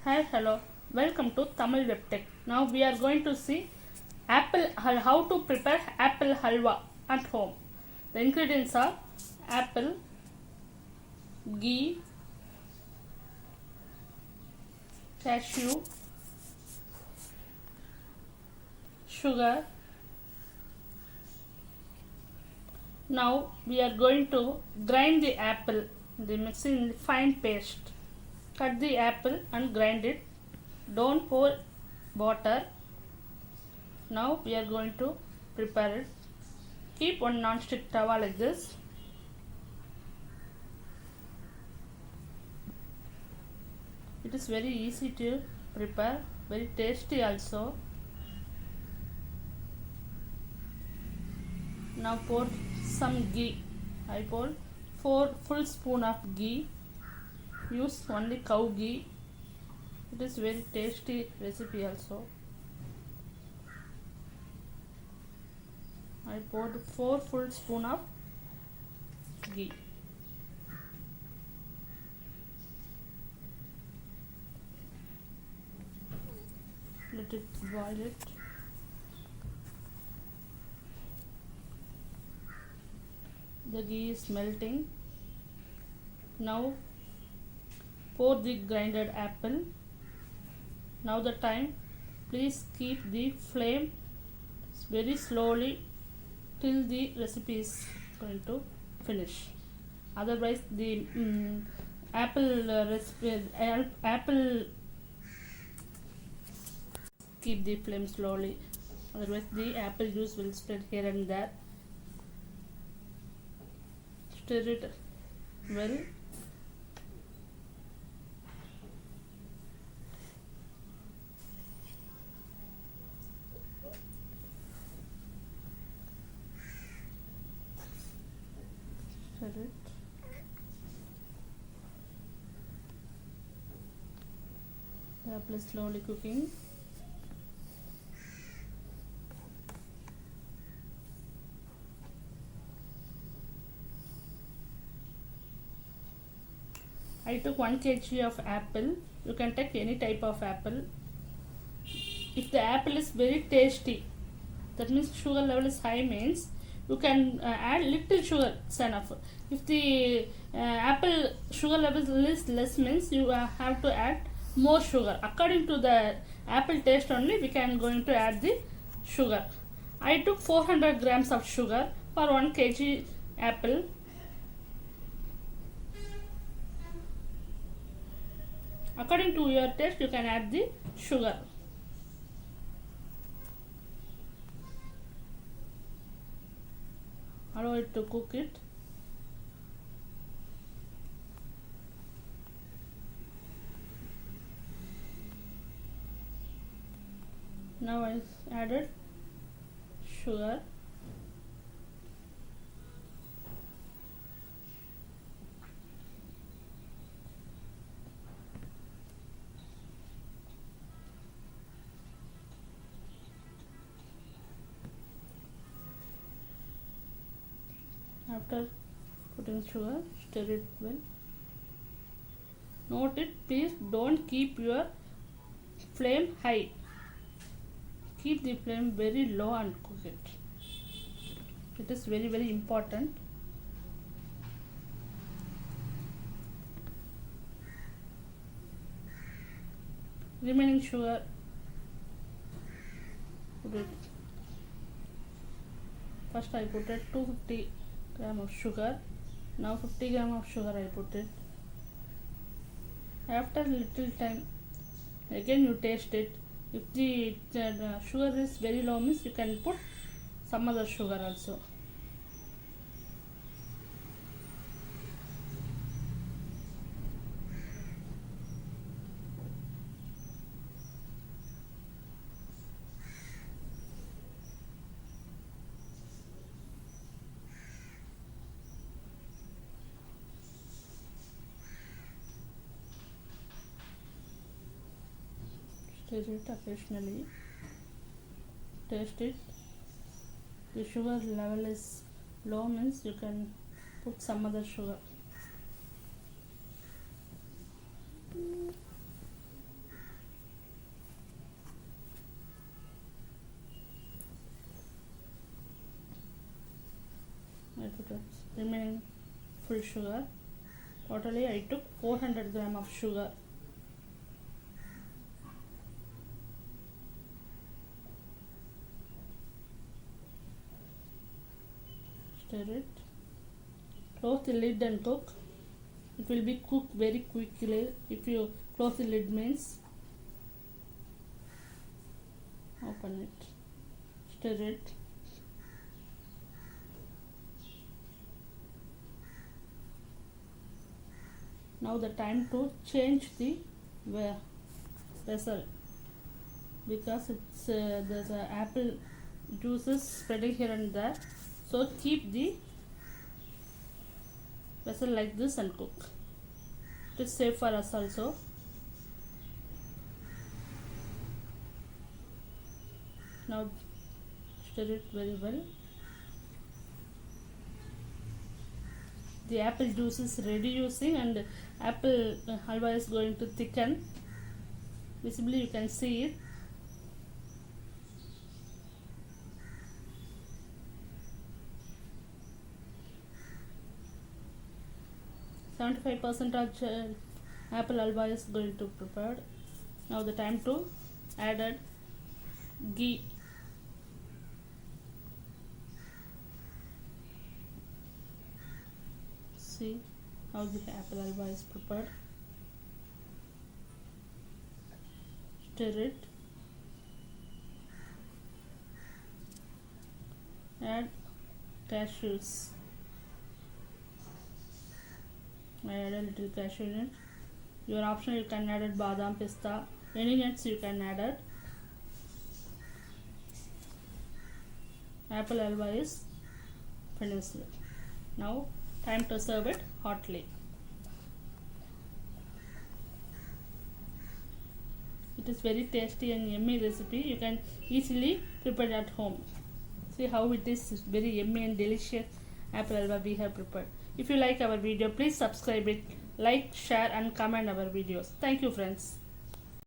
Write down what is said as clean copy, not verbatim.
Hi, hello. Welcome to Tamil Web Tech. Now we are going to see how to prepare apple halwa at home. The ingredients are apple, ghee, cashew, sugar. Now we are going to grind the apple in the mixing fine paste. Cut the apple and grind it. Don't pour water. Now we are going to prepare it. Keep one non-stick tawa like this. It is very easy to prepare, very tasty also. Now pour some ghee. I pour 4 full spoon of ghee. Use only cow ghee. It is very tasty recipe also. I poured 4 full spoon of ghee. Let it boil it. The ghee is melting. Now pour the grinded apple. Now the time, please keep the flame very slowly till the recipe is going to finish. Otherwise the apple keep the flame slowly. Otherwise the apple juice will spread here and there. Stir it well. Stir it. The apple is slowly cooking. I took 1 kg of apple. You can take any type of apple. If the apple is very tasty, that means sugar level is high, means you can add little sugar, it's enough. If the apple sugar level is less, means you have to add more sugar. According to the apple taste only, we can going to add the sugar. I took 400 grams of sugar for 1 kg apple. According to your taste, you can add the sugar. Allow it to cook it. Now I added sugar. After putting sugar, stir it well. Note it, please don't keep your flame high. Keep the flame very low and cook it. It is very, very important. Remaining sugar, put it. First I put it 250 gram of sugar. Now 50 gram of sugar I put it. After little time, again you taste it. If the sugar is very low, means you can put some other sugar also. Stir it occasionally. Taste it. The sugar level is low, means you can put some other sugar. the remaining full sugar. Totally I took 400 gram of sugar. Stir it. Close the lid and cook. It will be cooked very quickly if you close the lid means. Open it. Stir it. Now the time to change the vessel, because it's there's apple juices spreading here and there, so keep the vessel like this and cook. It is safe for us also. Now stir it very well. The apple juice is reducing and apple halwa is going to thicken. Visibly you can see it. %5% apple halwa is going to prepare. Now the time to add ghee. See how the apple halwa is prepared. Stir it. Add cashews. I add a little cashew in it. Your option, you can add badam, pista, any nuts you can add it. Apple halwa is finished. Now time to serve it hotly. It is very tasty and yummy recipe. You can easily prepare at home. See how it is very yummy and delicious apple halwa we have prepared. If you like our video, please subscribe it, like, share and comment our videos. Thank you friends.